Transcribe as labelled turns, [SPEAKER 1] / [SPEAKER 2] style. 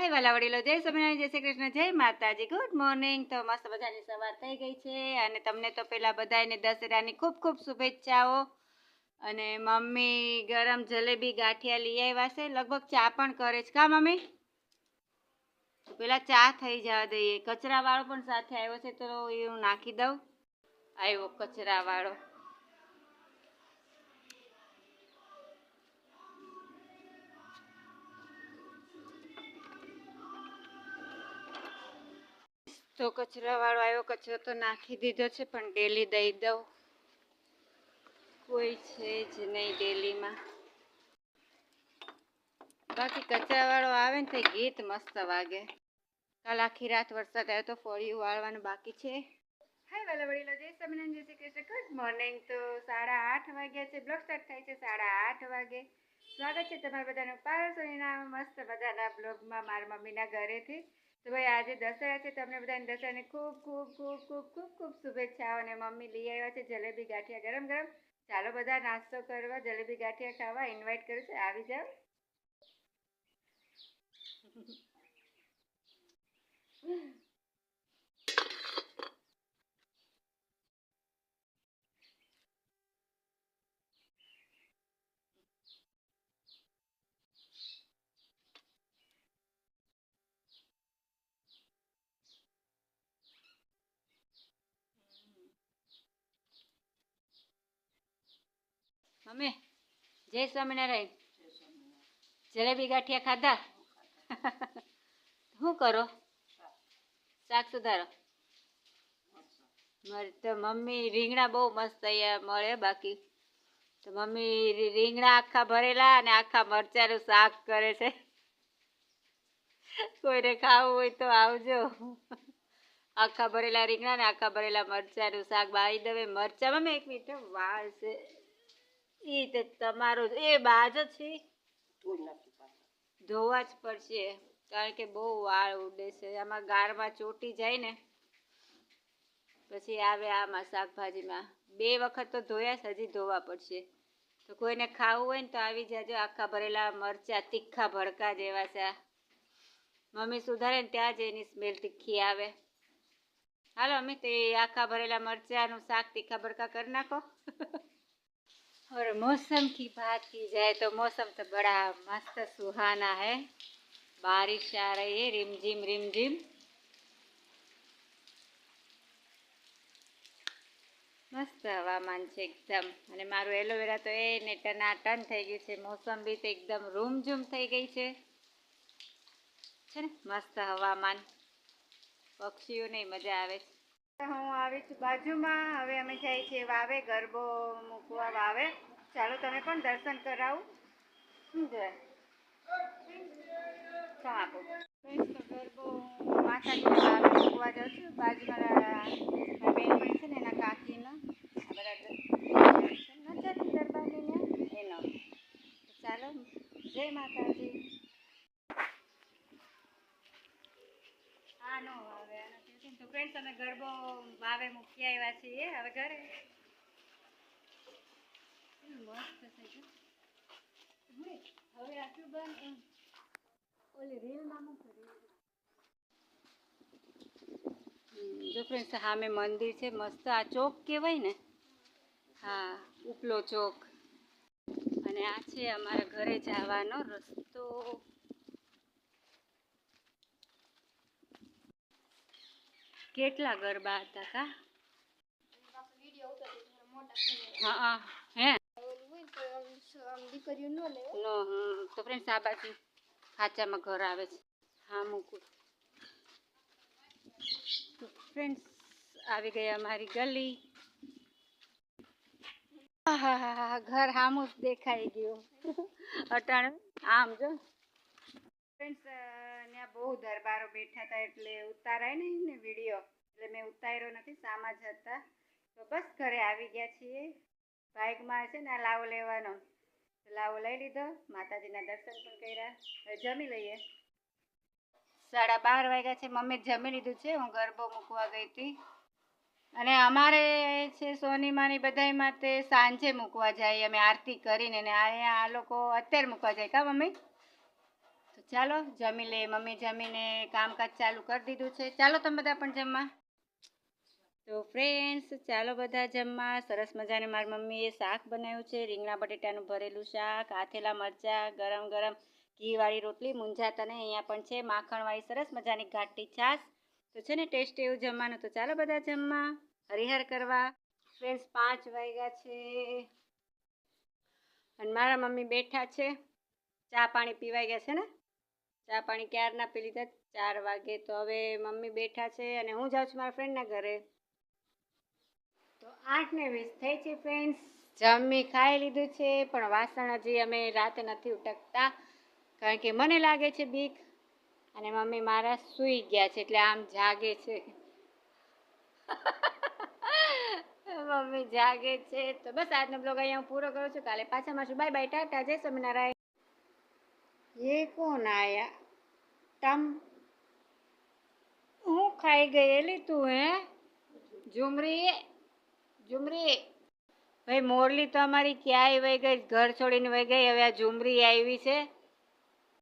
[SPEAKER 1] હાય વાલા વડીલો, જય સ્વામિનારાયણ, જય શ્રી કૃષ્ણ, જય માતાજી. Good morning. તો મસ્ત બધાની સવાર થઈ ગઈ છે અને તમને તો પહેલાં બધાને દશેરાની ખૂબ ખૂબ શુભેચ્છાઓ. અને મમ્મી ગરમ જલેબી ગાંઠિયા લઈ આવ્યા છે, લગભગ ચા પણ કરે છે કા મમ્મી? પેલા ચા થઈ જવા દઈએ. કચરાવાળો પણ સાથે આવ્યો છે તો એ હું નાખી દઉં. આવ્યો કચરાવાળો. તો કચરાવાળો આવ્યો, કચરો તો નાખી દીધો છે પણ ડેલી દઈ દઉં. કોઈ છે જ નહીં ડેલીમાં. બાકી કચરાવાળો આવે ને તો ગીત મસ્ત વાગે. કાલ આખી રાત વરસાદ આવ્યો તો ફળિયું વાળવાનું બાકી છે. હાય વાલા વડીલો, જય સ્વામિનારાયણ, જય શ્રી કૃષ્ણ, ગુડ મોર્નિંગ. તો 8:30 વાગ્યા છે. બ્લોગ સ્ટાર્ટ થાય છે 8:30 વાગે. સ્વાગત છે તમારા બધાનું પારસોનીના મસ્ત મજાના બ્લોગમાં મારા મમ્મીના ઘરેથી. તો ભાઈ આજે દશેરા છે, તમને બધાને દશેરાની ખૂબ ખૂબ ખૂબ ખૂબ ખૂબ ખૂબ શુભેચ્છાઓ. અને મમ્મી લઈ આવ્યા છે જલેબી ગાંઠિયા ગરમ ગરમ. ચાલો બધા નાસ્તો કરવા, જલેબી ગાંઠિયા ખાવા ઇન્વાઇટ કરું છું, આવી જાઓ. મમ્મી જય સ્વામિનારાયણ. જલેબી ગાંઠિયા ખાધા? શું કરો? શાક સુધારો? તો મમ્મી રીંગણા બહુ મસ્ત અહીંયા મળે. બાકી તો મમ્મી રીંગણા આખા ભરેલા અને આખા મરચાંનું શાક કરે છે. કોઈને ખાવું હોય તો આવજો. આખા ભરેલા રીંગણા ને આખા ભરેલા મરચાંનું શાક. બાઈ દવે મરચાં મમ્મી એક મિનિટ વાળ છે એ તો તમારું એ બાજ છે, ધોવા જ પડશે કારણ કે બહુ વાળ ઉડે છે. આમાં ગારમાં ચોટી જાય ને પછી આવે આમાં શાકભાજીમાં. 2 વખત તો ધોયા છે, હજી ધોવા પડશે. તો કોઈને ખાવું હોય ને તો આવી જાજો. આખા ભરેલા મરચાં તીખા ભડકા જેવા છે. મમ્મી સુધારે ને ત્યાં જ એની સ્મેલ તીખી આવે. હાલો મમ્મી તે આખા ભરેલા મરચાંનું શાક तीखा भड़का कर नाखो। और मौसम की बात की जाए तो मौसम तो बड़ा मस्त सुहाना है। बारिश आ रही है रिमझिम रिमझिम। मस्त हवामान है एकदम। અને મારું એલોવેરા તો એને ટનાટન થઈ ગયું છે। મોસંબી તો એકદમ રૂમઝૂમ થઈ ગઈ છે ને મસ્ત હવામાન। પક્ષીઓને મજા આવે છે। હું આવી છું બાજુમાં। હવે અમે જઈએ છીએ વાવે ગરબો મૂકવા વાવે। ચાલો તમે પણ દર્શન કરાવું। શું જોઈએ શું આપું? ગરબો માતાજીના વાવે મૂકવા જાઉં છું। બાજુમાં બેનપણી છે ને એના કાકીનો આ બધા નથી ગરબાની એનો। ચાલો જય માતાજી। હા નો હવે તો ફ્રેન્ડ્સ અમે ગરબો વાવે મૂકી આવ્યા છીએ હવે ઘરે। મસ્ત થઈ ગયું હવે આટલું બંધ ઓલી રીલમાં મૂકી જો ફ્રેન્ડ્સ સામે મંદિર છે મસ્ત। આ ચોક કહેવાય ને, હા ઉપલો ચોક। અને આ છે અમારા ઘરે જવાનો રસ્તો। કેટલા ગરબા હતા કા? હા હે નો તો ફ્રેન્ડ્સ આ બાજુ ખાચામાં ઘર આવે છે। હા મૂકું તો ફ્રેન્ડ્સ આવી ગયા અમારી ગલી। હા હા હા ઘર સામું જ દેખાઈ ગયું અટાણે આમ જો ફ્રેન્ડ્સ ત્યાં બહુ દરબારો બેઠા હતા એટલે ઉતારાય નહીં ને વિડીયો, એટલે મેં ઉતાર્યો નથી, સામા જ હતા। તો બસ ઘરે આવી ગયા છીએ। બાઇકમાં છે ને લાવો લેવાનો, લાવો લઈ લીધો, માતાજીના દર્શન પણ કર્યા। હવે જમી લઈએ। 12:30 વાગ્યા છે, મમ્મી જમી લીધું છે, હું ગરબો મૂકવા ગઈ હતી। અને અમારે છે સોનીમાની બધાય માટે સાંજે મૂકવા જાય અમે આરતી કરીને, ને અહીંયા આ લોકો અત્યારે મૂકવા જાય કા મમ્મી? તો ચાલો જમી લે. મમ્મી જમીને કામકાજ ચાલુ કરી દીધું છે. ચાલો તમે બધા પણ જમવા. તો ફ્રેન્ડ્સ ચાલો બધા જમવા. સરસ મજાને મારી મમ્મીએ શાક બનાવ્યું છે, રીંગણા બટેટાનું ભરેલું શાક, આથેલા મરચાં, ગરમ ગરમ ઘીવાળી રોટલી, મૂંઝાતા ને અહીંયા પણ છે માખણવાળી સરસ મજાની ઘાટી છાશ. તો છે ને ટેસ્ટી એવું જમવાનું. તો ચાલો બધા જમવા, હરિહર કરવા. ફ્રેન્ડ્સ 5 વાગ્યા છે અને મારા મમ્મી બેઠા છે. ચા પાણી પીવાઈ ગયા છે ને? ચા પાણી ક્યારના પી લીધા, 4 વાગે. તો હવે મમ્મી બેઠા છે અને હું જાઉં છું મારા ફ્રેન્ડના ઘરે. તો 8:20 થઈ છે ફ્રેન્ડ્સ. જમી ખાઈ લીધું છે પણ વાસણ હજી અમે રાતે નથી ઉટકતા, કારણ કે મને લાગે છે બીક અને મમ્મી મારા સૂઈ ગયા છે એટલે આમ જાગે છે. મમ્મી જાગે છે. તો બસ આજનો બ્લોગ અહીંયા હું પૂરો કરું છું. કાલે પાછા મળશું. બાય બાય, ટાટા, જય સ્વામિનારાયણ. ये कौन आया? तम હું ખાઈ ગયેલી તું હે ઝુમરી? ઝુમરી ભાઈ મોરલી તો અમારી ક્યાંય વહી ગઈ, ઘર છોડીને વહી ગઈ. હવે આ ઝુમરી આવી છે